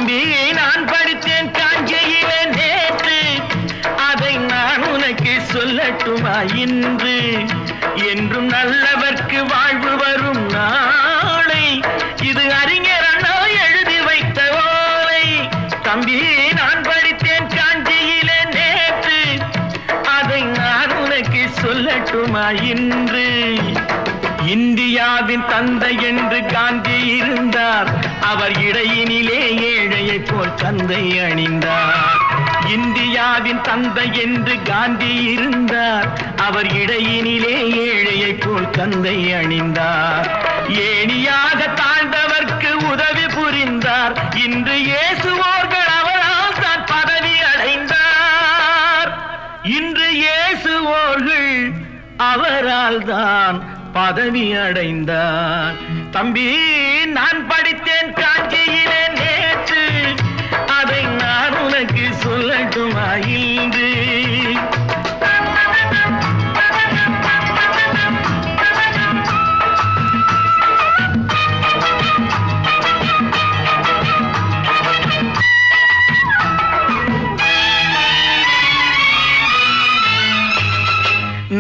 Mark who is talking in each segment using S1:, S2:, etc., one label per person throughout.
S1: தம்பி நான் படித்தேன் காஞ்சியிலே நேற்று, அதை நான் உனக்கு சொல்லட்டுமா இன்று? என்றும் நல்லவர்க்கு வாழ்வு வரும் நாளை, இது அறிஞர் அண்ணா எழுதி வைத்த ஓலை. தம்பி நான் படித்தேன் காஞ்சியிலே நேற்று, அதை நான் உனக்கு சொல்லட்டுமா இன்று? இந்தியாவின் தந்தை என்று காந்தி இருந்தார், அவர் இடையினிலே ஏழையை போல் தந்தை அணிந்தார். இந்தியாவின் தந்தை என்று காந்தி இருந்தார், அவர் இடையினிலே ஏழையை போல் தந்தை அணிந்தார். ஏணியாக தாழ்ந்தவர்க்கு உதவி புரிந்தார், இன்று இயேசுவோர்கள் அவரால் தான் பதவி அடைந்தார். இன்று இயேசுவோர்கள் அவரால் தான் பதவி அடைந்தார். தம்பி நான் படித்தேன் காஞ்சியிலே நேற்று, அதை நான் உனக்கு சொல்லட்டுமா இன்று?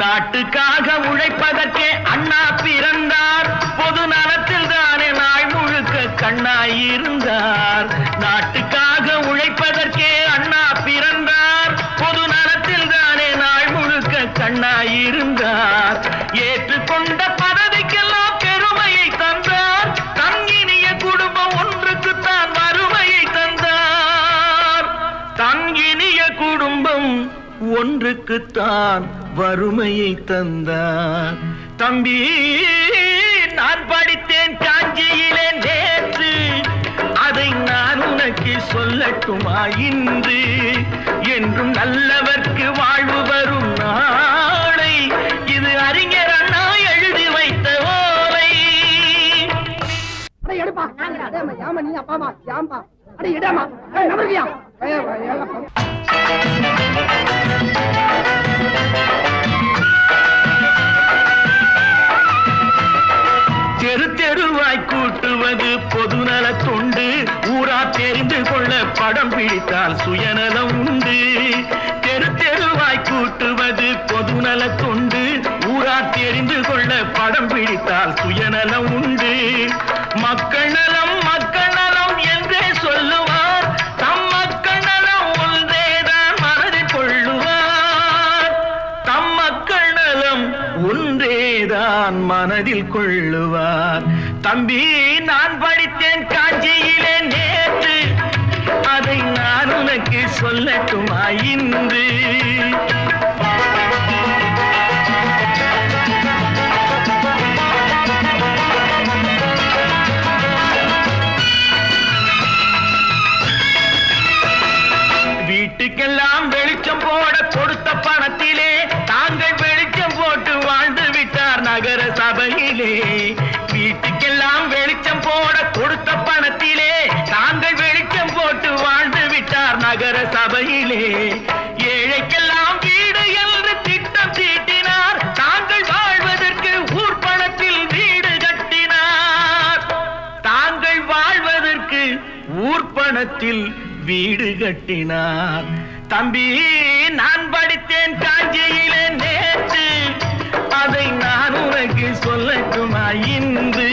S1: நாட்டுக்காக உழைப்பதற்கே அண்ணா பிறந்தார், பொது நலத்தில் தானே நாள் முழுக்க கண்ணாயிருந்தார். நாட்டுக்காக உழைப்பதற்கே அண்ணா பிறந்தார், பொது நலத்தில் தானே நாள் முழுக்க கண்ணாயிருந்தார். ஏற்றுக்கொண்ட பதவிக்கெல்லாம் பெருமையை தந்தார், தங்கினிய குடும்பம் ஒன்றுக்குத்தான் வறுமையை தந்தார். தங்கினிய குடும்பம் ஒன்றுக்குத்தான் வறுமையை தந்தார். தம்பி நான் படித்தேன் காஞ்சியிலே நேற்று, அதை நான் உனக்கு சொல்லட்டுமா இன்று? என்றும் நல்லவர்க்கு வாழ்வு வரும் நாளை, இது அறிஞர் அண்ணா எழுதி வைத்த ஓலை. தெரு தெருவாய் கூட்டுவது பொதுநல தொண்டு, ஊரா தெரிந்து கொள்ள படம் பிடித்தால் சுயநலம் உண்டு. தெரு தெருவாய் கூட்டுவது பொதுநல தொண்டு, ஊரா தெரிந்து கொள்ள படம் பிடித்தால் சுயநலம் உண்டு. மக்கள் நலம் மக்கள் நலம் என்றே சொல்லுவார், தம் மக்கள் நலம் ஒன்றேதான் மனதில் கொள்ளுவார். தம் மக்கள் நலம் ஒன்றேதான் மனதில் கொள்ளுவார். தம்பி நான் படித்தேன் காஞ்சியிலே நேற்று, அதை நான் உனக்கு சொல்லட்டுமா இன்று? வீட்டுக்கெல்லாம் வெளிச்சம் போட கொடுத்த பணத்திலே தாங்கள் வெளிச்சம் போட்டு வாழ்ந்து விட்டார் நகர சபையிலே. வீட்டுக்கெல்லாம் வெளிச்சம் போட கொடுத்த பணத்திலே தாங்கள் வெளிச்சம் போட்டு வாழ்ந்து விட்டார் நகர சபையிலே. ஏழைக்கெல்லாம் வீடு என்று திட்டம் தீட்டினார், தாங்கள் வாழ்வதற்கு ஊர் பணத்தில் வீடு கட்டினார். தாங்கள் வாழ்வதற்கு ஊர் பணத்தில் வீடு கட்டினார். தம்பி நான் படித்தேன் காஞ்சியிலே நேற்று, அதை நான் உனக்கு சொல்லட்டுமா இன்று?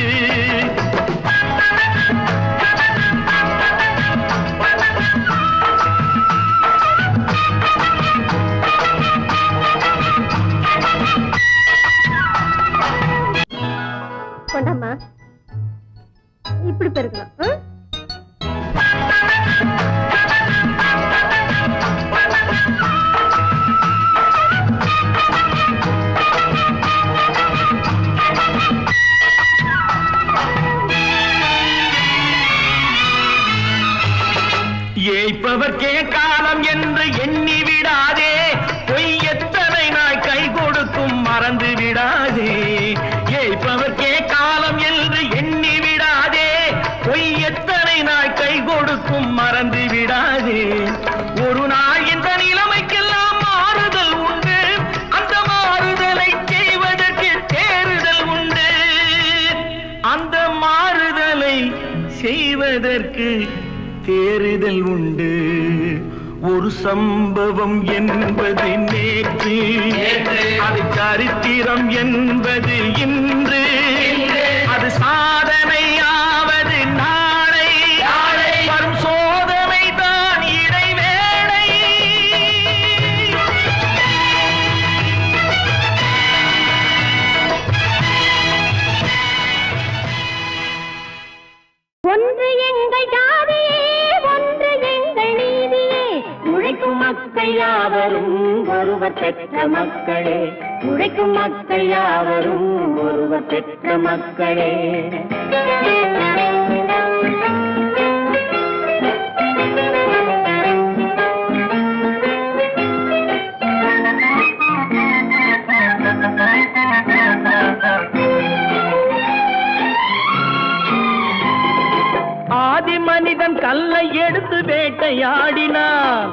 S2: கொண்டாமா இப்படி பெருக்கலாம்.
S1: ஏய்ப்பவர்க்கே காலம் என்று எண்ணி விடாதே, பொய் எத்தனை நாய் கை கொடுக்கும் மறந்து விடாதே. ஏய்ப்பவர்க்கே காலம் என்று எண்ணி விடாதே, பொய் எத்தனை நாய் கை கொடுக்கும் மறந்து விடாதே. ஒரு நாள் இந்த நிலைமைக்கெல்லாம் மாறுதல் உண்டு, அந்த மாறுதலை செய்வதற்கு தேறுதல் உண்டு. அந்த மாறுதலை செய்வதற்கு தேறுதல் உண்டு ஒரு சம்பவம் என்பது நேற்று, அது சரித்திரம் என்பது இன்று, அது சாதனையாவது நாளை, வரும் சோதனை தான் இடைவேளை.
S2: ஒன்று எங்கள் ஜாதியே, ஒன்று எங்கள் நீதியே, உழைக்கும் மக்கள் யாவரும் ஒருவர் பெற்ற மக்களே, உழைக்கும் மக்கள் யாவரும் ஒருவர் பெற்ற மக்களே.
S1: ஆதி மனிதன் கல்லை எடுத்து வேட்டையாடினான்,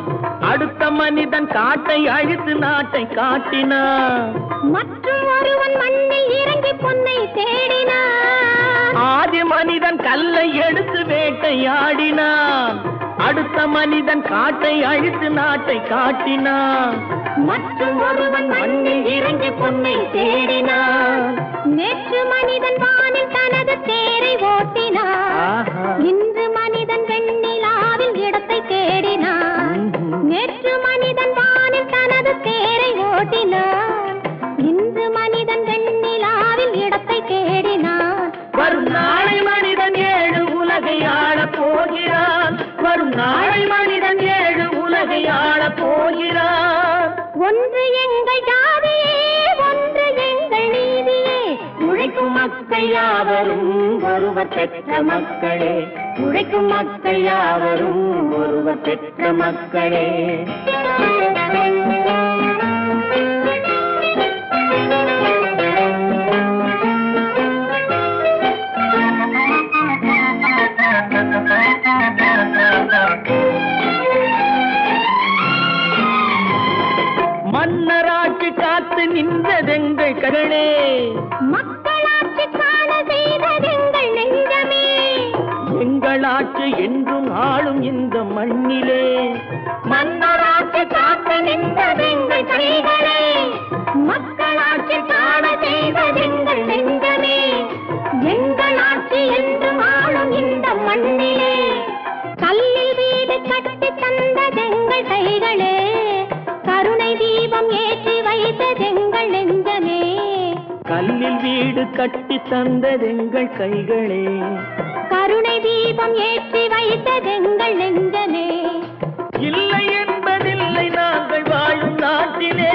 S1: அடுத்த மனிதன் காட்டை அழித்து நாட்டை காட்டினான்.
S2: மற்றும் ஒருவன் மண்ணில் இறங்கி பொன்னை தேடினான்.
S1: ஆதி மனிதன் கல்லை எடுத்து வேட்டையாடினான், அடுத்த மனிதன் காட்டை அழித்து நாட்டை காட்டினான்.
S2: மற்றும் ஒருவன் மண்ணில் இறங்கி பொன்னை தேடினான். நேற்று மனிதன் வானில் தனது தேரை ஓட்டினான், இன்று மனிதன் வெண்ணிலாவில் இடத்தை தேடினான். நேற்று மனிதன் வானில் தனது தேரை ஓட்டினான், இன்று மனிதன் வெண்ணிலாவில் இடத்தை தேடினான்.
S1: வரும் நாளை மனிதன் 7 உலகை ஆளப் போகிறான், வரும் நாளை மனிதன் 7 உலகை ஆளப் போகிறான்.
S2: ஒன்று எங்கள் ஜாதியே, ஒன்று எங்கள் நீதியே, உழைக்கும் மக்கள் யாவரும் ஒருவர் பெற்ற மக்களே, உழைக்கும் மக்கள் யாவரும் ஒருவர் பெற்ற மக்களே.
S1: மன்னராட்சி காத்து நின்றதெங்கள் கரணே,
S2: மக்களாட்சி காண செய்ததெங்கள் நெஞ்சமே,
S1: எங்கள் ஆட்சி என்றும் ஆளும் இந்த மண்ணிலே.
S2: மன்னராட்சி காத்து நின்றதெங்கள் கைகளே, மக்களாட்சி காண செய்ததெங்கள் நெஞ்சமே, எங்கள் ஆட்சி என்றும் ஆளும் இந்த மண்ணிலே. கல்லில் வீடு கட்டி தந்ததெங்கள் கைகளே, கருணை தீபம் ஏற்றி வைத்ததெங்கள் நெஞ்சமே.
S1: கல்லில் வீடு கட்டி தந்ததெங்கள் கைகளே,
S2: கருணை தீபம் ஏற்றி வைத்ததெங்கள் நெஞ்சமே.
S1: இல்லை என்பதில்லை நாங்கள் வாழும் நாட்டிலே,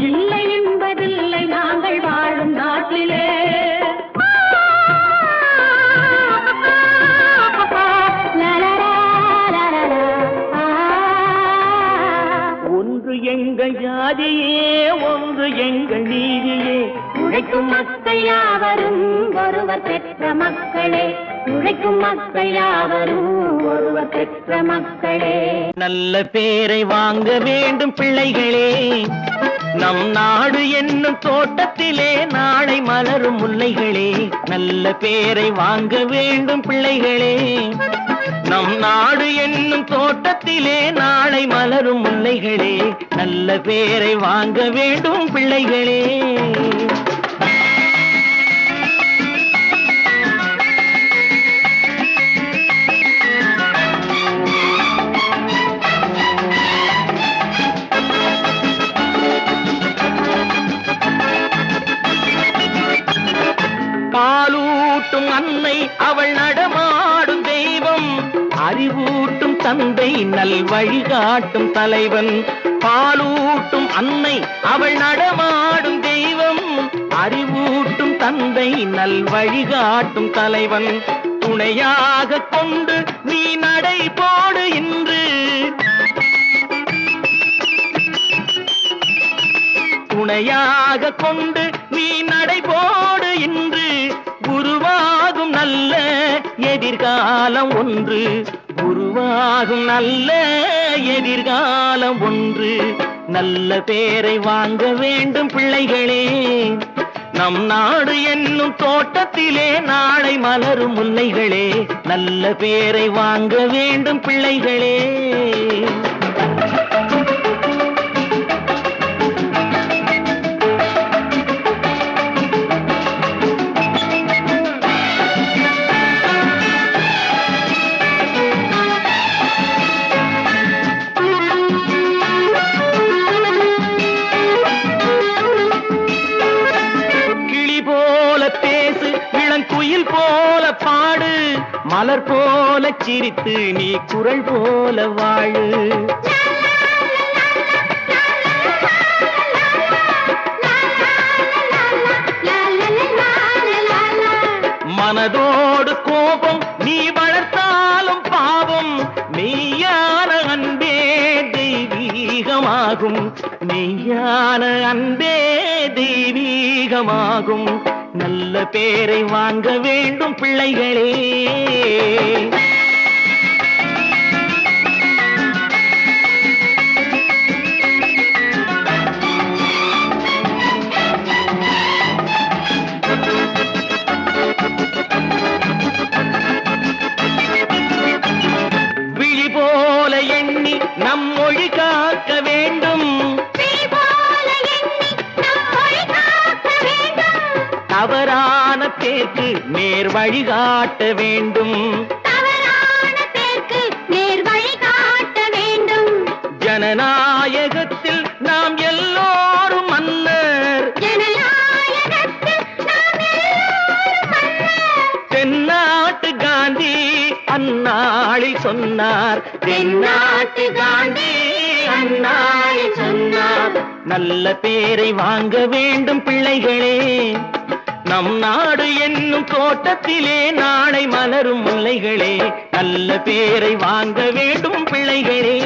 S2: இல்லை என்பதில்லை நாங்கள் வாழும் நாட்டிலே.
S1: ஒன்று எங்கள் ஜாதியே, ஒன்று எங்கள் நீதியே,
S2: உழைக்கும் மக்கள் யாவரும் ஒருவர் பெற்ற மக்களே, உழைக்கும் மக்கள் யாவரும் ஒருவர் பெற்ற மக்களே.
S1: நல்ல பேரை வாங்க வேண்டும் பிள்ளைகளே, நம் நாடு என்னும் தோட்டத்திலே நாளை மலரும் முல்லைகளே. நல்ல பேரை வாங்க வேண்டும் பிள்ளைகளே, நம் நாடு என்னும் தோட்டத்திலே நாளை மலரும் முல்லைகளே. நல்ல பேரை வாங்க வேண்டும் பிள்ளைகளே. பாலூட்டும் அன்னை அவள் நடமாடும் தெய்வம், அறிவூட்டும் தந்தை நல் வழிகாட்டும் தலைவன். பாலூட்டும் அன்னை அவள் நடமாடும் தெய்வம், அறிவூட்டும் தந்தை நல் வழிகாட்டும் தலைவன். துணையாக கொண்டு நீ நடை போடு இன்று, துணையாக கொண்டு நீ நடை போடு இன்று, உருவாகும் நல்ல எதிர்காலம் ஒன்று, உருவாகும் நல்ல எதிர்காலம் ஒன்று. நல்ல பேரை வாங்க வேண்டும் பிள்ளைகளே, நம் நாடு என்னும் தோட்டத்திலே நாளை மலரும் முல்லைகளே, நல்ல பேரை வாங்க வேண்டும் பிள்ளைகளே. குயில் போல பாடு, மலர் போல சிரித்து நீ குரல் போல வாழு. மனதோடு கோபம் நீ வளர்த்தாலும் பாவம், மெய்யான அன்பே தெய்வீகமாகும், மெய்யான அன்பே தெய்வீகமாகும். நல்ல பேரை வாங்க வேண்டும் பிள்ளைகளே. விழி போல எண்ணி நம் மொழி காக்க வேண்டும், தவறான பேருக்கு நேர் வழி காட்ட வேண்டும், ஜனநாயகத்தில் நாம் எல்லோரும் மன்னர், தென்னாட்டு காந்தி அந்நாளில் சொன்னார், தென்னாட்டு காந்தி அந்நாளில் சொன்னார். நல்ல பேரை வாங்க வேண்டும் பிள்ளைகளே. நம் நாடு என்னும் தோட்டத்திலே நாளை மலரும் முல்லைகளே, நல்ல பேரை வாங்க வேண்டும் பிள்ளைகளே.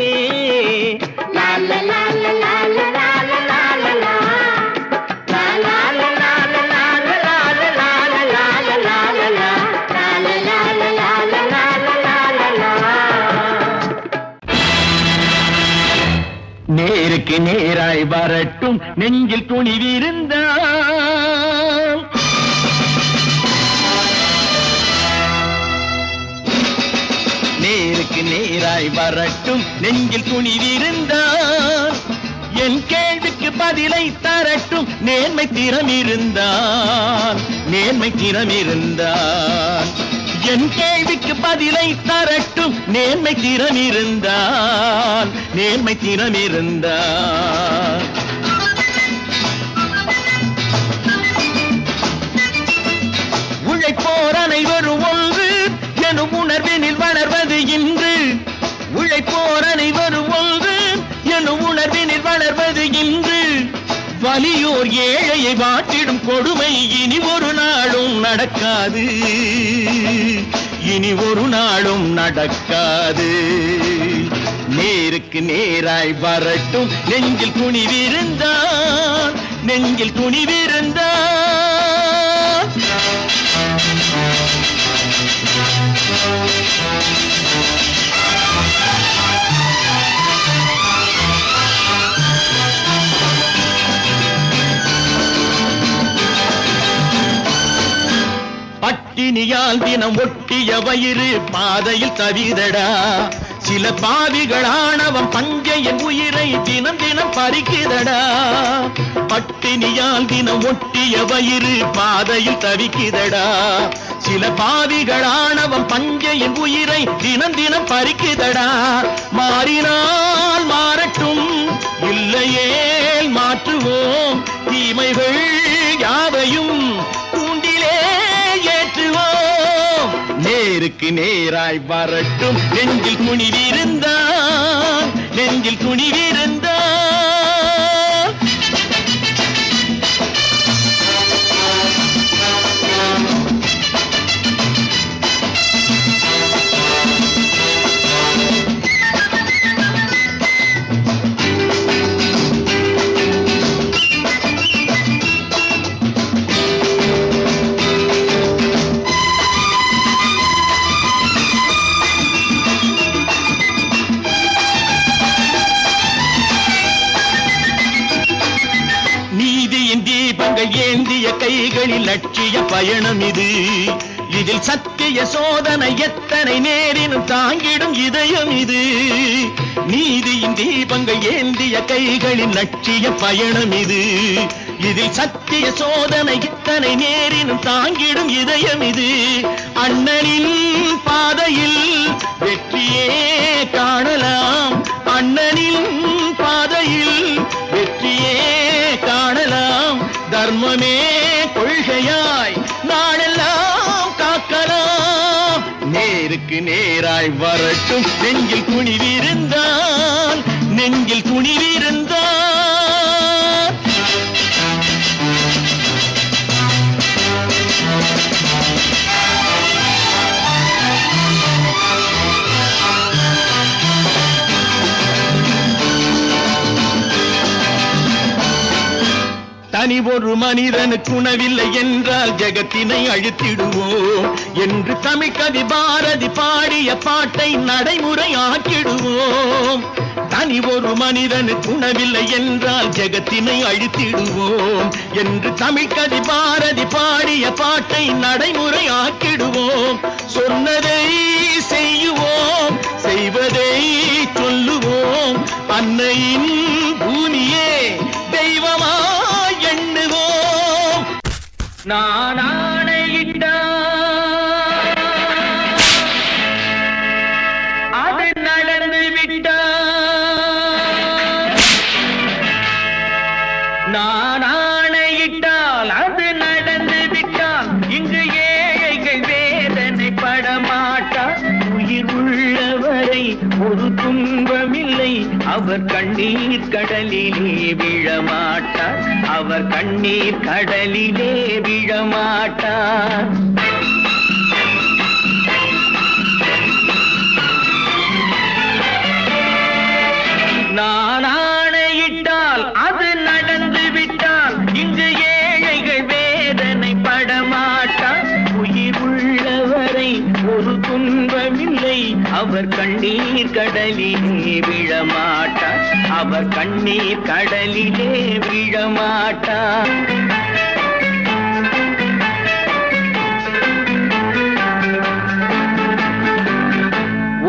S1: நேருக்கு நேராய் வரட்டும் நெஞ்சில் துணிவிருந்தால், நேருக்கு நேராய் வரட்டும் நெஞ்சில் துணிவிருந்தால், என் கேள்விக்கு பதிலை தரட்டும் நேர்மை திறம் இருந்தால், நேர்மை திறம் இருந்தால். என் கேள்விக்கு பதிலை தரட்டும் நேர்மை திறம் இருந்தால், நேர்மை திறம் இருந்தால். உழைப்போர் அனைவரும் ஒன்று எனும் உணர்வினில் வளர்வது இன்று, உழைப்போர் அனைவரும் ஒன்று எனும் உணர்வினில் வளர்வது இன்று. வலியோர் ஏழையை வாட்டிடும் கொடுமை இனி ஒரு நாளும் நடக்காது, இனி ஒரு நாளும் நடக்காது. நேருக்கு நேராய் வரட்டும் நெஞ்சில் துணிவிருந்தான், நெஞ்சில் துணிவிருந்தான். பட்டினியால் தினம் ஒட்டிய வயிறு பாதையில் தவிதடா, சில பாவிகளானவன் பஞ்சையின் உயிரை தினம் தினம் பறிக்குதடா. பட்டினியால் தினம் ஒட்டிய வயிறு பாதையில் தவிக்குதடா, சில பாவிகளானவன் பஞ்சையின் உயிரை தினம் தினம் பறிக்குதடா. மாறினால் மாறட்டும், இல்லையே மாற்றுவோம், தீமைகள் யாவையும் தூண்டிலே ஏற்றுவோம். நேருக்கு நேராய் வரட்டும் நெஞ்சில் துணிவிருந்தான், நெஞ்சில் துணிவிருந்தான். கைகளில் லட்சிய பயணம் இது. இதில் சத்திய சோதனை எத்தனை நேரினும் தாங்கிடும் இதயம் இது. நீதியின் தீபங்கள் ஏந்திய கைகளின் லட்சிய பயணம் இது. இதில் சத்திய சோதனை எத்தனை நேரினும் தாங்கிடும் இதயம் இது. அண்ணனின் பாதையில் வெற்றியே காணலாம். அண்ணனின் பாதையில் வெற்றியே காணலாம். தர்மமே கொள்கையாய் நாளெல்லாம் காக்கலாம். நேருக்கு நேராய் வரட்டும் நெஞ்சில் துணிவிருந்தால், நெஞ்சில் துணிவிருந்தால். தனி ஒரு மனிதனுக்கு உணவில்லை என்றால் ஜெகத்தினை அழித்திடுவோம் என்று தமிழ் கவி பாரதி பாடிய பாட்டை நடைமுறையாக்கிடுவோம். தனி ஒரு மனிதனுக்கு உணவில்லை என்றால் ஜெகத்தினை அழித்திடுவோம் என்று தமிழ் கவி பாரதி பாடிய பாட்டை நடைமுறையாக்கிடுவோம். சொன்னதை செய்யுவோம், செய்வதை சொல்லுவோம். அன்னையின் பூமியே தெய்வமா எண்ணுவோம். நான் ஆணையிட்டால் அது நடந்து விட்டால். நான் ஆணையிட்டால் அது நடந்து விட்டால். இங்கு ஏழைகள் வேதனை படமாட்டார். உயிர் உள்ளவரை ஒரு துன்பமில்லை. அவர் கண்ணீர் கடலிலே விழமாட்டார். அவர் கண்ணீர் கடலிலே விழமாட்டார். நான் ஆணையிட்டால் அது நடந்து விட்டால். இங்கு ஏழைகள் வேதனை படமாட்டார். உயிர் உள்ளவரை ஒரு துன்பமில்லை. அவர் கண்ணீர் கடலிலே விழமாட்டார். அவர் கண்ணீர் கடலிலே விழமாட்டார்.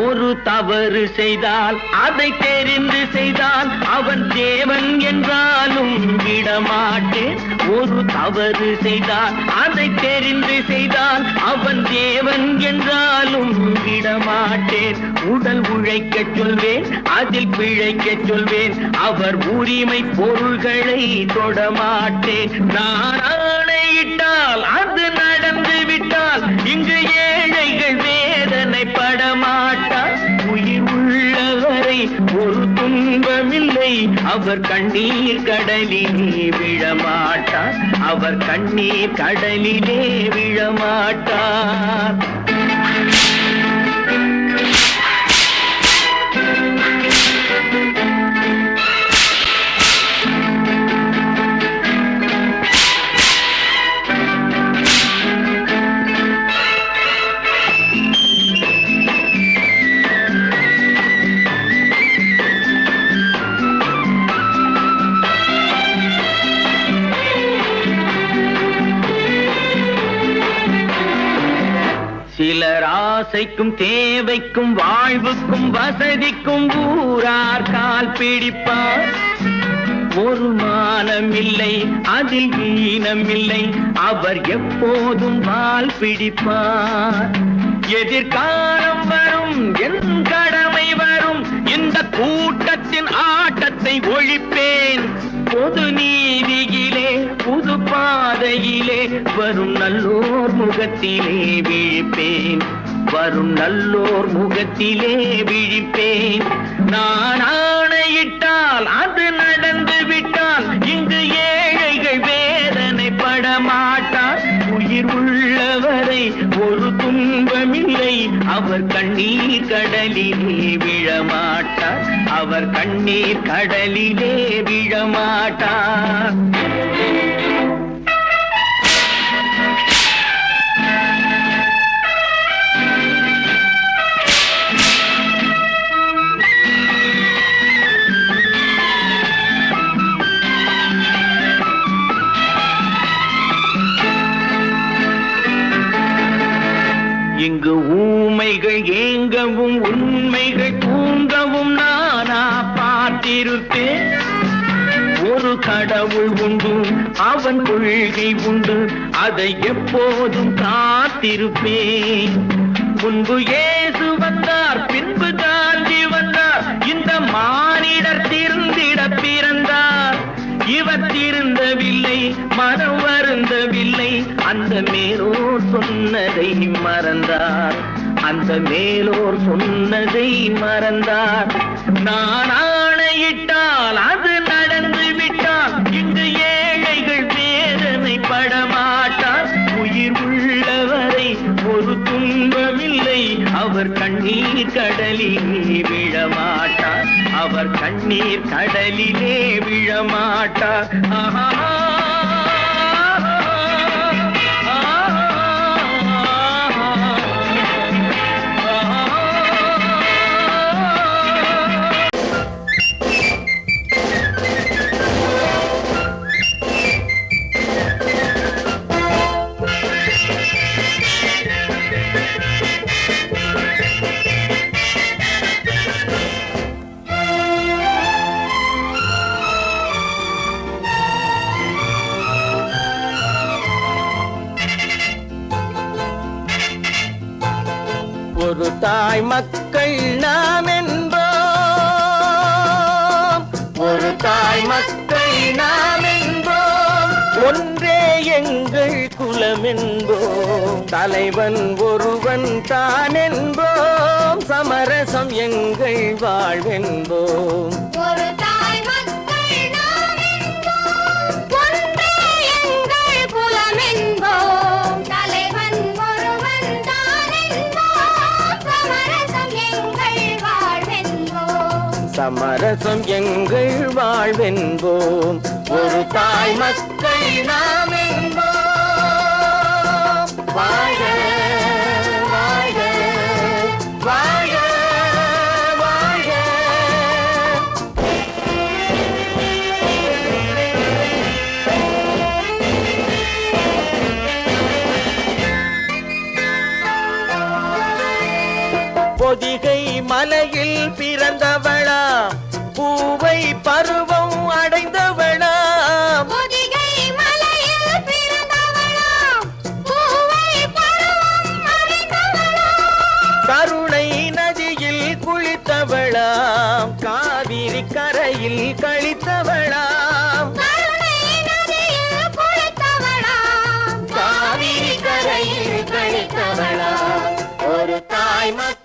S1: ஒரு தவறு செய்தால் அதை தெரிந்து செய்தால் அவன் தேவன் என்றாலும் விடமாட்டேன். ஒரு தவறு செய்தால் அதை தெரிந்து செய்தால் அவன் தேவன் என்றாலும் விடமாட்டேன். உடல் உழைக்கச் சொல்வேன், அதில் பிழைக்கச் சொல்வேன். அவர் உரிமை பொருள்களை தொடமாட்டேன். நான் ஆணையிட்டால் அது நடந்து விட்டால். இங்கு ஏழைகள் வேதனை படமாட்டார். உயிர் உள்ளவரை ஒரு துன்பமில்லை. அவர் கண்ணீர் கடலிலே விழமாட்டார். அவர் கண்ணீர் கடலிலே விழமாட்டார். சிலர் ஆசைக்கும் தேவைக்கும் வாழ்வுக்கும் வசதிக்கும் ஊரார் கால் பிடிப்பார். ஒரு மானம் இல்லை, அதில் ஈனம் இல்லை. அவர் எப்போதும் வால் பிடிப்பார். எதிர்காலம் வரும், என் கடமை வரும். இந்த கூட்டத்தின் ஆட்டத்தை ஒழிப்பேன். பொது நீதியிலே புது பாதையிலே வரும் நல்லோர் முகத்திலே விழிப்பேன். வரும் நல்லோர் முகத்திலே விழிப்பேன். நான் ஆணையிட்டால் அது நடந்து விட்டால். இங்கு ஏழைகள் வேதனை படமாட்டார். உயிர் உள்ளவரை ஒரு துன்பமில்லை. அவர் கண்ணீர் கடலிலே விழமாட்டார். அவர் கண்ணீர் கடலிலே விழமாட்டார். இங்கு ஊமைகள் ஏங்கவும் உண்மைகள் தூங்கவும் நானா பார்த்திருப்பேன். ஒரு கடவுள் உண்டு, அவன் கொள்கை உண்டு, அதை எப்போதும் காத்திருப்பேன். முன்பு இயேசு வந்தார், பின்பு காந்தி வந்தார், இந்த மானிடர் திருந்திட பிறந்தார். இவர் திருந்தவில்லை, மனம் வருந்தவில்லை, அந்த மேலோர் சொன்னதை மறந்தார். அந்த மேலோர் சொன்னதை மறந்தார். நான் ஆணையிட்டால் அது நடந்து விட்டால் இங்கு ஏழைகள் வேதனை படமாட்டார். உயிர் உள்ளவரை ஒரு துன்பமில்லை, அவர் கண்ணீர் கடலிலே விழமாட்டார். அவர் கண்ணீர் கடலிலே விழமாட்டார். ஆஹா. ஒரு தாய் மக்கள் நாம் என்போம், ஒரு தாய் மக்கள் நாம் என்போம், ஒன்றே எங்கள் குலம் என்போம், தலைவன் ஒருவன் தான் என்போம், சமரசம் எங்கள் வாழ்வென்போம்.
S2: ஒரு தாய் மக்கள் நாம் என்போம், ஒன்றே எங்கள் குலம் என்போம், தலைவன் ஒருவன் தான் என்போம், சமரசம் எங்கள் வாழ்வென்போம்.
S1: சமரசம் எங்கள் வாழ்வென்போம். ஒரு தாய் மக்கள் நாம் என்போம். வாழ்க வாழ்க வாழ்க வாழ்க. பொதிகை மலையில் பிறந்தவளா, பூவை பருவம் அடைந்தவளா,
S2: பொதிகை மலையில் பிறந்தவளாம், பூவை பருவம் அடைந்தவளாம்,
S1: கருணை நதியில் குளித்தவளாம், காவிரி கரையில் கழித்தவளாம்,
S2: கருணை நதியில் குளித்தவளாம்,
S1: காவிரி கரையில் கழித்தவளாம். ஒரு தாய் மக்கள்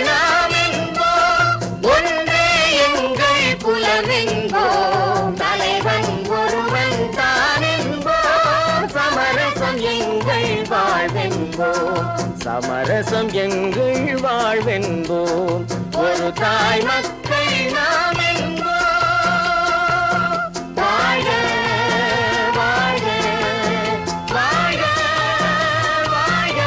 S1: நாம் என்போம், ஒன்றே எங்கள் குலம் என்போம், தலைவன் ஒருவன் தான் என்போம், சமரசம் எங்கள் வாழ்வென்போம், சமரசம் எங்கள் வாழ்வென்போம். ஒரு தாய் மக்கள் நாம் என்போம். வாழ்க வாழ்க வாழ்க வாழ்க.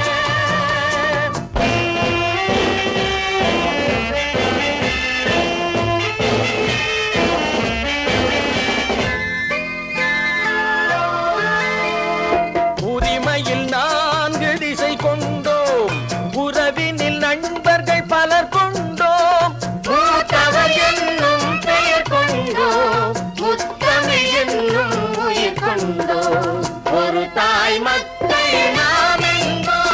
S1: உரிமையில் 4 திசை கொண்டோம், உறவினில் நண்பர்கள் பலர் கொண்டோம், மூத்தவர் என்னும் பெயர் கொண்டோம், முத்தமிழ் என்னும் உயிர் கொண்டோம். ஒரு தாய் மக்கள் நாம் என்போம்.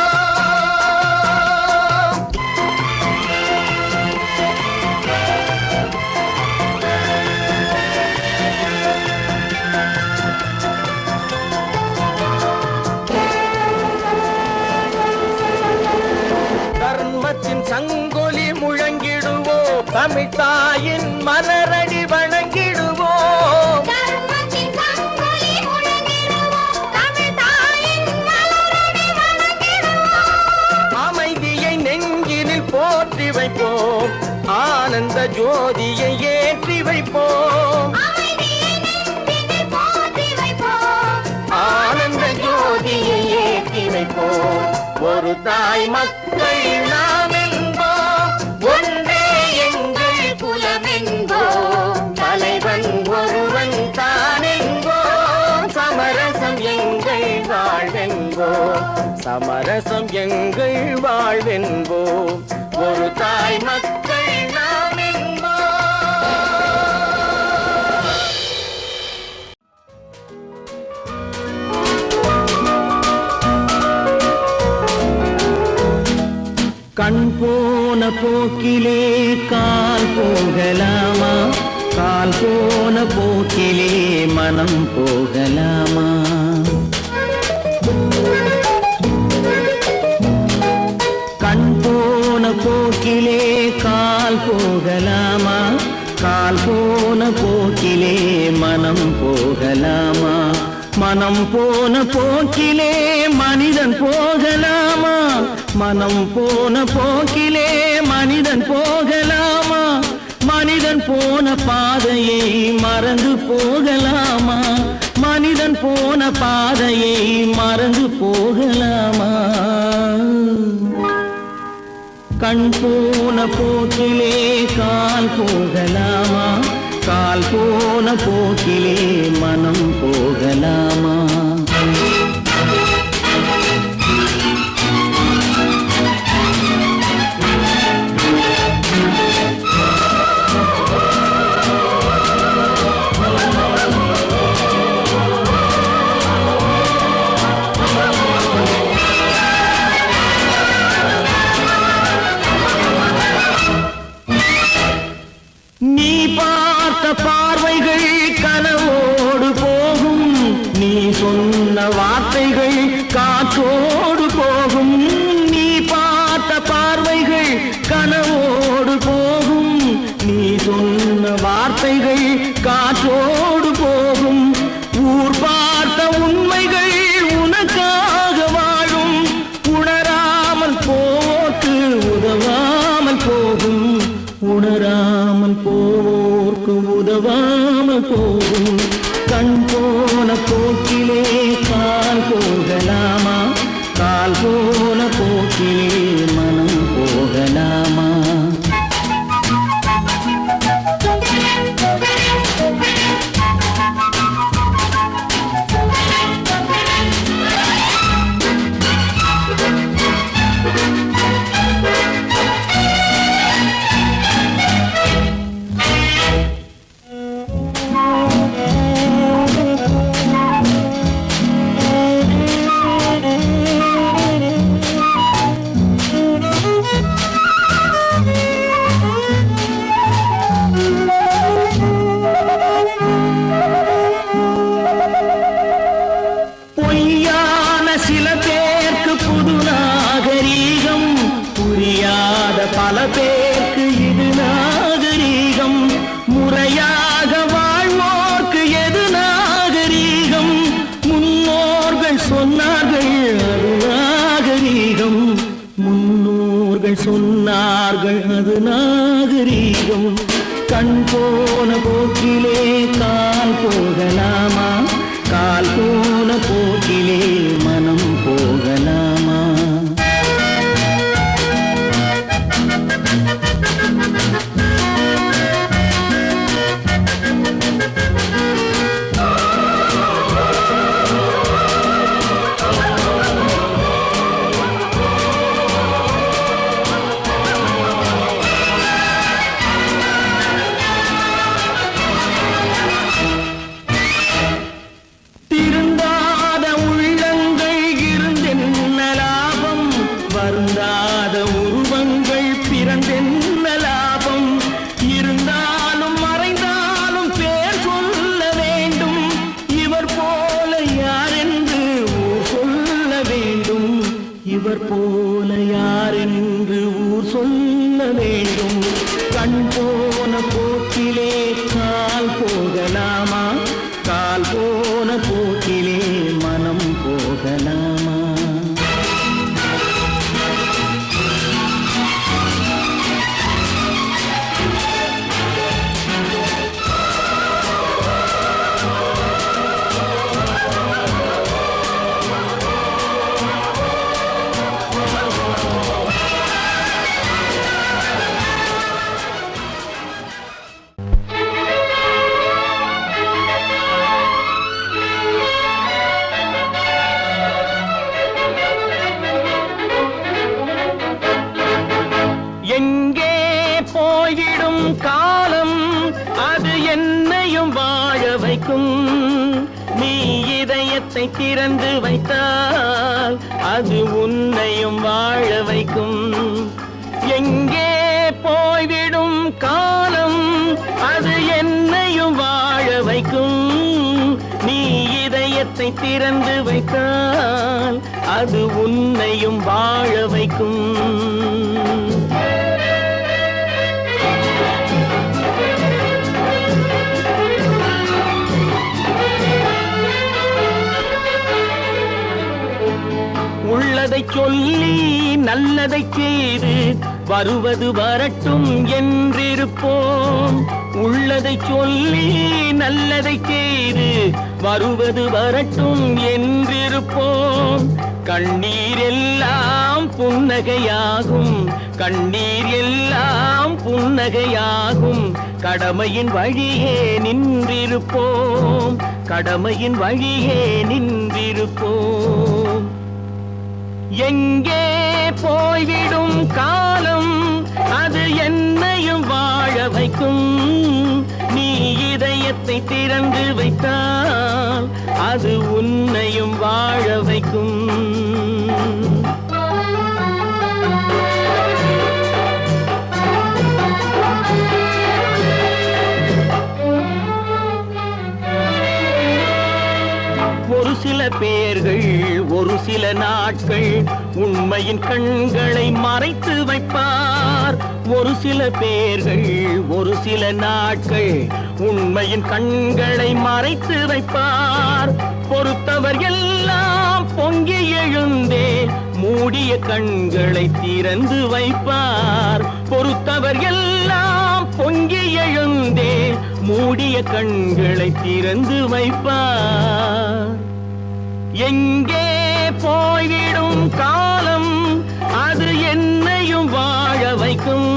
S1: தர்மத்தின் சங்கொலி முழங்கிடுவோம், தமிழ் தாயின் மலரடி வணங்கிடுவோம்,
S2: தர்மத்தின் சங்கொலி முழங்கிடுவோம், தமிழ் தாயின் மலரடி வணங்கிடுவோம்,
S1: அமைதியை நெஞ்சினில் போற்றி வைப்போம், ஆனந்த ஜோதியை ஏற்றி வைப்போம்,
S2: அமைதியை நெஞ்சினில் போற்றி வைப்போம்,
S1: ஆனந்த ஜோதியை ஏற்றி வைப்போம். ஒரு தாய் மக்கள் நாம் என்போம், ஒன்றே எங்கள் குலம் என்போம், தலைவன் ஒருவன் தான் என்போம், சமரசம் எங்கள் வாழ்வென்போம், சமரசம் எங்கள் வாழ்வென்போம், ஒரு தாய் மக்கள் நாம் என்போம். கண் போன போக்கிலே கால் போகலாமா, கால் போன போக்கிலே மனம் போகலாமா? கண் போன போக்கிலே கால் போகலாமா, கால் போன போக்கிலே மனம் போகலாமா? மனம் போன போக்கிலே மனிதன் போகலாமா, மனம் போன போக்கிலே மனிதன் போகலாமா? மனிதன் போன பாதையை மறந்து போகலாமா, மனிதன் போன பாதையை மறந்து போகலாமா? கண் போன போக்கிலே கால் போகலாமா, கால் போன போக்கிலே மனம் போகலாமா? நீ பார்த்த பார்வைகள் கனவோடு போகும், நீ சொன்ன வார்த்தைகள் காற்றோடு போகும். நீ பார்த்த பார்வைகள் கனவோடு போகும், நீ சொன்ன வார்த்தைகள் காற்றோடு போகும். ஊர் பார்த்த உண்மைகள் உனக்காக வாழும், உணராமல் போக்கு உதவாமல் போகும், உணராமல் போவோர்க்கு உதவாமல் போகும். கண் போன போக்கிலே கால் போகலாமா, கால் போன போக்கிலே மனம் போகலாமா? பொய்யான சில பேருக்கு புது நாகரீகம், புரியாத பல பேருக்கு இது நாகரீகம். முறையாக வாழ்வோர்க்கு எது நாகரீகம்? முன்னோர்கள் சொன்னார்கள் அது நாகரீகம், முன்னோர்கள் சொன்னார்கள் அது நாகரீகம். கண் போன போக்கிலே கால் போகலாமா, கால் போன போக்கிலே மனம் போகலாமா? திருந்தாத உள்ளங்கள் இருந்தென்ன லாபம், வருந்தாத உருவங்கள் பிறந்தென்ன லாபம்? இருந்தாலும் மறைந்தாலும் பேர் சொல்ல வேண்டும், இவர் போல யார் என்று ஊர் சொல்ல வேண்டும், இவர் போல யார் என்று ஊர் சொல்ல வேண்டும். கண் போன போக்கிலே கால் போகலாமா, கால் போன போக்கிலே மனம் போகலாமா? திறந்து வைத்தால் அது உன்னையும் வாழ வைக்கும். எங்கே போய்விடும் காலம் அது என்னையும் வாழ வைக்கும். நீ இதயத்தை திறந்து வைத்தால் அது உன்னையும் வாழ வைக்கும். உள்ளதை சொல்லி நல்லதை செய்து வருவது வரட்டும் என்றிருப்போம். உள்ளதை சொல்லி நல்லதை செய்து வருவது வரட்டும் என்றிருப்போம். கண்ணீர் எல்லாம் புன்னகையாகும், கண்ணீர் எல்லாம் புன்னகையாகும். கடமையின் வழியே நின்றிருப்போம், கடமையின் வழியே நின்றிருப்போம். எங்கே போய்விடும் காலம் அது என்னையும் வாழ வைக்கும். நீ இதயத்தை திறந்து வைத்தால் அது உன்னையும் வாழ வைக்கும். ஒரு சில பேர்கள் ஒரு சில நாட்கள் உண்மையின் கண்களை மறைத்து வைப்பார். ஒரு சில பேர்கள் ஒரு சில நாட்கள் உண்மையின் கண்களை மறைத்து வைப்பார். பொறுத்தவர் எல்லாம் பொங்கி எழுந்தே மூடிய கண்களை திறந்து வைப்பார். பொறுத்தவர் எல்லாம் பொங்கி எழுந்தே மூடிய கண்களை திறந்து வைப்பார். எங்கே போய்விடும் காலம் அது என்னையும் வாழ வைக்கும்.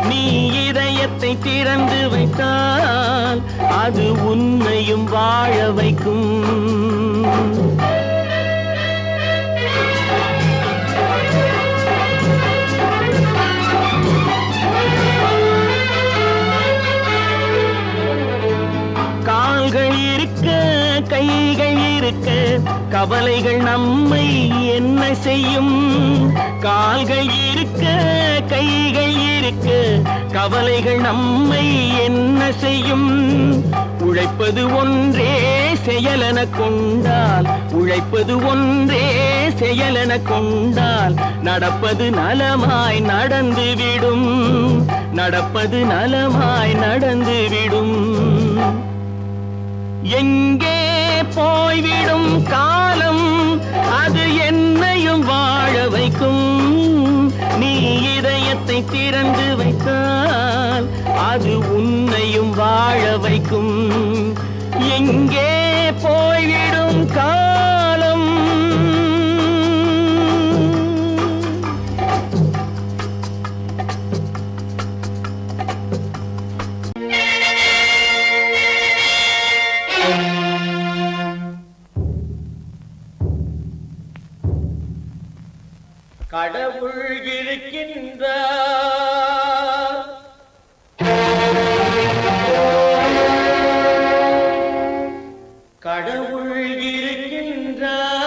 S1: நீ இதயத்தை திறந்து வைத்தால் அது உன்னையும் வாழ வைக்கும். கால்கள் இருக்க கைகள் இருக்க கவலைகள் நம்மை என்ன செய்யும். கால்கள் இருக்க கைகள் இருக்க கவலைகள் நம்மை என்ன செய்யும். உழைப்பது ஒன்றே செயலென கொண்டால், உழைப்பது ஒன்றே செயலென கொண்டால் நடப்பது நலமாய் நடந்துவிடும், நடப்பது நலமாய் நடந்துவிடும். எங்கே போய்விடும் காலம் அது என்னையும் வாழ வைக்கும். நீ இதயத்தை திறந்து வைத்தால் அது உன்னையும் வாழ வைக்கும். எங்கே போய்விடும் காலம் கடவுள் இருக்கின்றார், கடவுள் இருக்கின்றார்.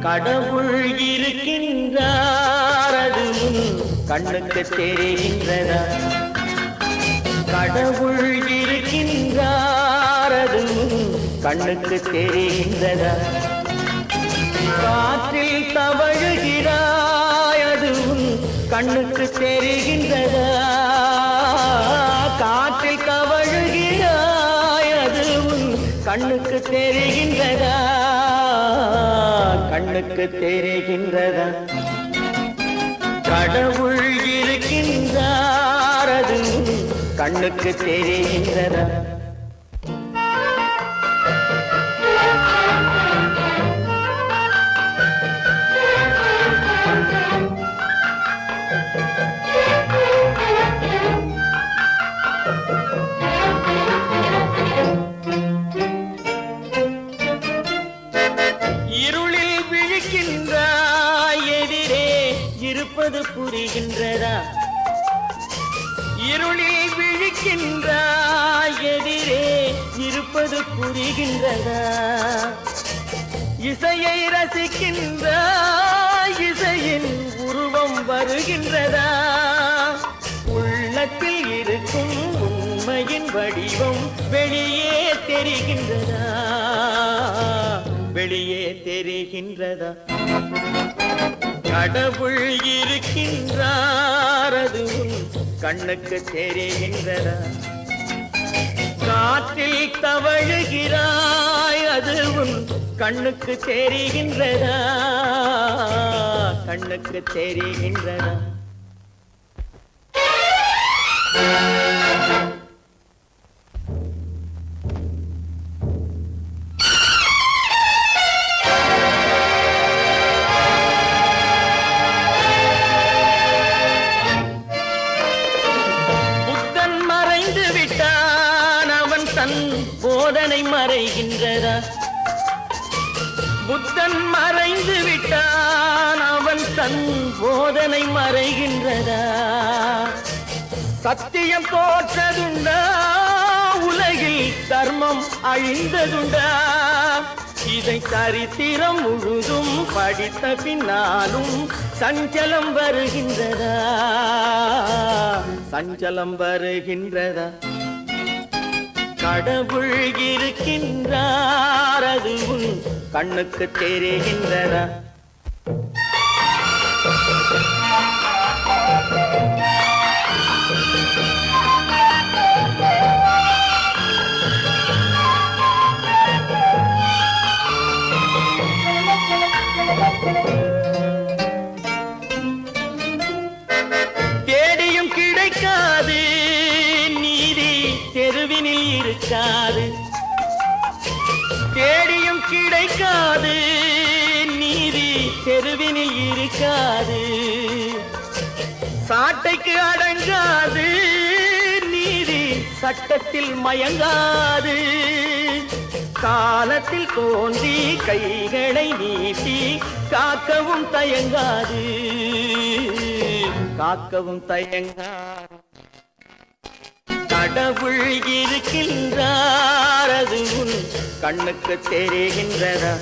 S1: கடவுள் இருக்கின்றார் அது உன் கண்ணுக்கு தெரிகின்றதா. கடவுள் இருக்கின்றார் அது உன் கண்ணுக்கு தெரிகின்றதா. காற்றில் தவழுகிறாய் அது உன் கண்ணுக்கு தெரிகின்றதா. காற்றில் தவழுகிறாய் அது உன் கண்ணுக்கு தெரிகின்றதா. கண்ணுக்கு தெரிகின்றதா. கடவுள் இருக்கின்றார் அது கண்ணுக்கு தெரிகின்றதா. இருப்பது புரிகின்றதா? இருளில் விழிக்கின்றாய், எதிரே இருப்பது புரிகின்றதா? இசையை ரசிக்கின்றாய், இசையின் உருவம் வருகின்றதா? உள்ளத்தில் இருக்கும் உண்மையின் வடிவம் வெளியே தெரிகின்றதா? வெளியே தெரிகின்றதா? கடவுள் இருக்கின்றார், அது உன் கண்ணுக்கு தெரிகின்றதா? காற்றில் தவழுகிறாய், அது உன் கண்ணுக்கு தெரிகின்றதா? கண்ணுக்கு தெரிகின்றதா? புத்தன் மறைந்து விட்டான், அவன் தன் போதனை மறைகின்றதா? புத்தன் மறைந்து விட்டான், அவன் தன் போதனை மறைகின்றதா? சத்தியம் தோற்றதுண்டா? உலகில் தர்மம் அழிந்ததுண்டா? இதை சரித்திரம் முழுதும் படித்த பின்னாலும் சஞ்சலம் வருகின்றதா? சஞ்சலம் வருகின்றதா? கடவுள் இருக்கின்றார், அது உன் கண்ணுக்கு தெரிகின்றதா? தேடியும் கிடைக்காது நீதி, தெருவினில் இருக்காது. தேடியும் கிடைக்காது நீதி, தெருவினில் இருக்காது. சாட்டைக்கு அடங்காது நீதி, சட்டத்தில் மயங்காது. காலத்தில் தோன்றி கைகளை நீட்டி காக்கவும் தயங்காது, காக்கவும் தயங்காது. கடவுள் இருக்கின்றார், அது உன் கண்ணுக்கு தெரிகின்றதா?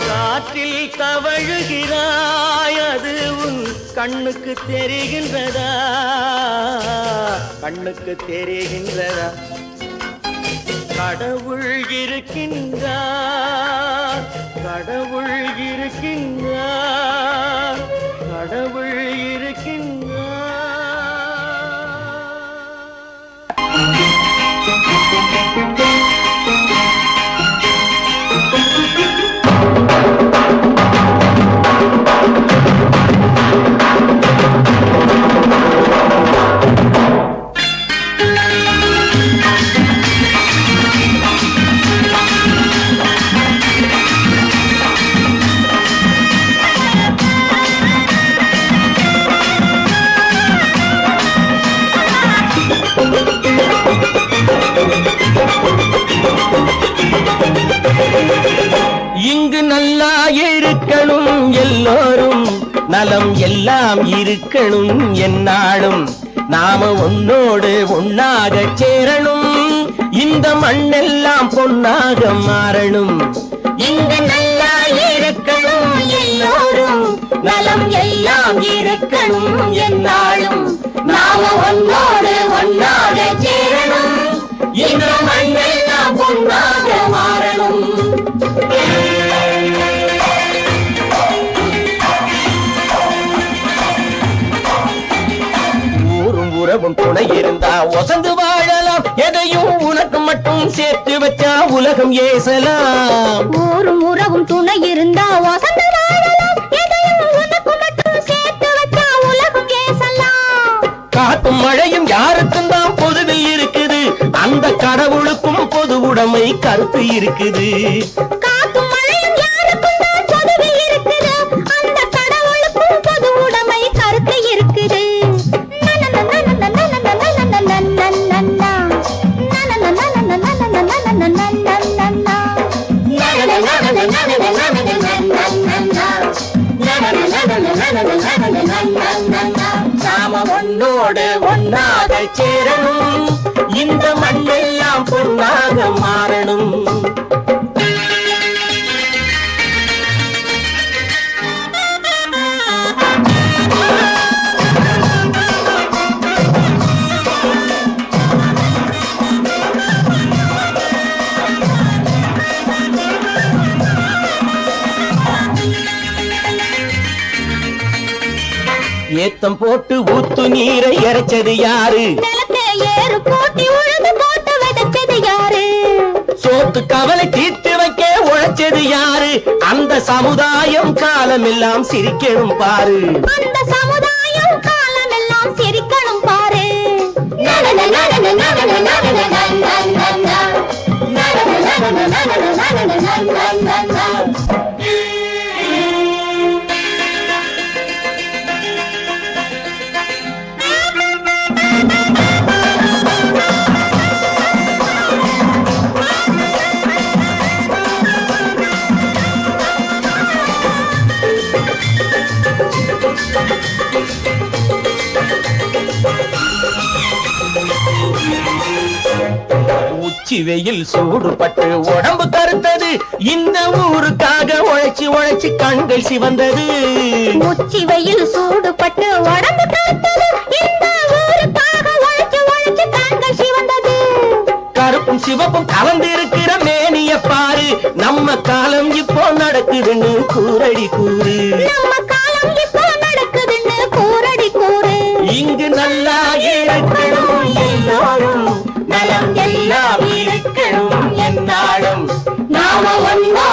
S1: காற்றில் தவழுகிறாய், அது உன் கண்ணுக்கு தெரிகின்றதா? கண்ணுக்கு தெரிகின்றதா? கடவுள் இருக்கின்றார், கடவுள் இருக்கின்றார், கடவுள் இருக்கின்றார். இங்கு நல்லா இருக்கணும் எல்லோரும், நலம் எல்லாம் இருக்கணும் எந்நாளும். நாம ஒன்னோடு ஒன்னாக சேரணும், இந்த மண்ணெல்லாம் பொன்னாக மாறணும்.
S2: இங்கு நல்லா இருக்கணும் எல்லோரும், நலம் எல்லாம் இருக்கணும் எந்நாளும். நாம ஒன்னோடு ஒன்னாக சேரணும், இந்த மண்ணெல்லாம் பொன்னாக மாறணும்.
S1: ஊரும் உறவும் துணை இருந்தா வசந்து வாழலாம், எதையும் உனக்கு மட்டும் சேர்த்து வச்சா உலகம் ஏசலாம்.
S2: ஊரும் உறவும் துணை இருந்தா வசந்து வாழலாம், எதையும் உனக்கு மட்டும் சேர்த்து வச்சா உலகம் ஏசலாம்.
S1: காத்தும் மழையும் யாருக்கும் தான் பொதுவில் இருக்குது, அந்த கடவுளுக்கும் பொது உடைமை கருத்து இருக்குது.
S2: காத்தும் மழையும் யாருக்கும் தான் பொதுவில் இருக்குது, அந்த கடவுளுக்கும் பொது உடைமை கருத்து இருக்குது. na na na na na
S1: ஒன்றாக சேரணும், இந்த மண்ணெல்லாம் பொன்னாக மாறணும். ஏத்தம் போட்டு ஊத்து நீரை இறைச்சது யாரு?
S2: நிலத்தை ஏறு போட்டி உழுது போட்டு விதைச்சது யாரு?
S1: சோத்து கவலை தீர்த்து வைக்க உழைச்சது யாரு? அந்த சமுதாயம் காலமெல்லாம் சிரிக்கணும் பாரு.
S2: அந்த சமுதாயம் காலமெல்லாம் சிரிக்கணும் பாரு.
S1: உச்சி வெயில் சூடுபட்டு உடம்பு கருத்தது, இந்த ஊருக்காக உழைச்சி உழைச்சி கண்கள் சிவந்தது.
S2: உச்சி வெயில் சூடுபட்டு உடம்பு கருத்தது, இந்த ஊருக்காக உழைச்சி உழைச்சி கண்கள் சிவந்தது.
S1: கருப்பும் சிவப்பும் கலந்து இருக்கிற மேனிய பாரு, நம்ம காலம் இப்போ நடக்குதுன்னு கூரடி கூறு.
S2: நம்ம காலம் இப்போ நடக்குதுன்னு கூரடி கூறு.
S1: இங்கு நல்லா இருக்கணும் எல்லாரும், நலம் எல்லாம் இருக்கணும் என்னாலும், நாம ஒன்னா